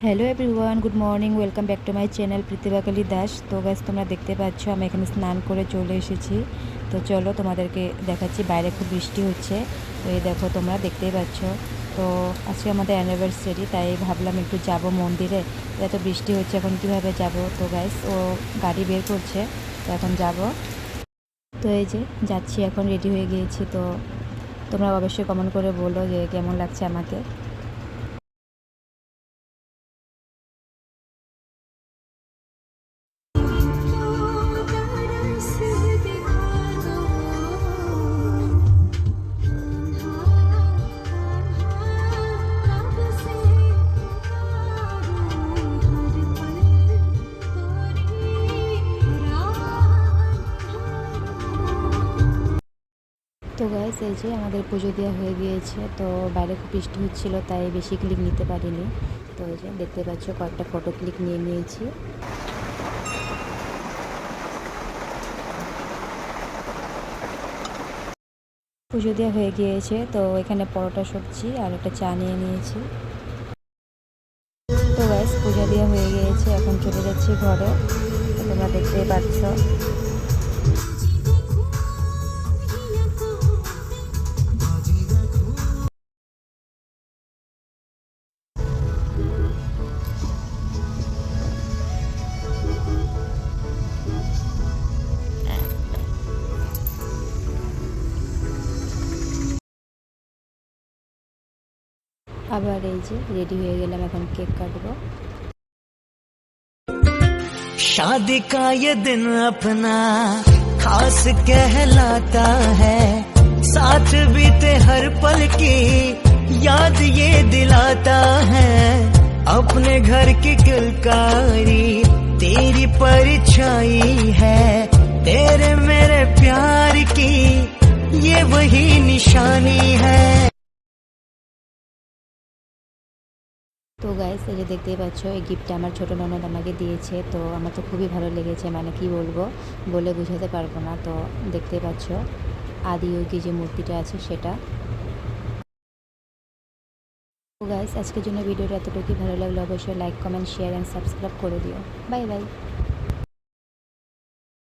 Hello everyone, good morning, welcome back to my channel Pratibhakali Das. তো guys, তোমরা দেখতে পাচ্ছ আমি এখানে স্নান করে চলে এসেছি। তো চলো তোমাদেরকে দেখাচ্ছি, বাইরে খুব বৃষ্টি হচ্ছে। তো এই দেখো, তোমরা দেখতেই পাচ্ছ। তো আজকে আমাদের অ্যানিভার্সারি, তাই ভাবলাম একটু যাব মন্দিরে। এত বৃষ্টি হচ্ছে, এখন কিভাবে যাব? তো গাইস, ও গাড়ি বের করছে, তো এখন যাব। তো এই যে যাচ্ছি, এখন রেডি হয়ে গিয়েছি। তো তোমরা অবশ্যই কমেন্ট করে বলো যে কেমন লাগছে আমাকে। তো গাইস, এই যে আমাদের পুজো দেওয়া হয়ে গিয়েছে। তো বাইরে খুব বৃষ্টি হচ্ছিল, তাই বেশি ক্লিক নিতে পারিনি। তো এই যে দেখতে পাচ্ছ, কয়েকটা ফটো ক্লিক নিয়ে নিয়েছি। পুজো দেওয়া হয়ে গিয়েছে, তো এখানে পরোটা সবজি আর একটা চা নিয়ে নিয়েছি। তো গাইস, পুজো দেওয়া হয়ে গিয়েছে, এখন চলে যাচ্ছি ঘরে। তো তোমরা দেখতেই পাচ্ছ। আবার এই যে রেডি হয়ে গেলাম, এখন কেক কাটবো। शादी का ये दिन अपना खास कहलाता है, साथ बीते हर पल की याद ये दिलाता है। अपने घर की किलकारी तेरी परछाई है, तेरे मेरे प्यार की ये वही निशानी है। তো গাইস, এই যে দেখতেই পাচ্ছ, এই গিফটটা আমার ছোটো ননদ আমাকে দিয়েছে। তো আমার তো খুবই ভালো লেগেছে, মানে কি বলবো, বলে বোঝাতে পারবো না। তো দেখতেই পাচ্ছ, আদিযোগী যে মূর্তিটা আছে সেটা। তো গাইস, আজকের জন্য ভিডিওটা এতটুকুই। ভালো লাগলে অবশ্যই like, comment, share and subscribe করে দিও। Bye bye.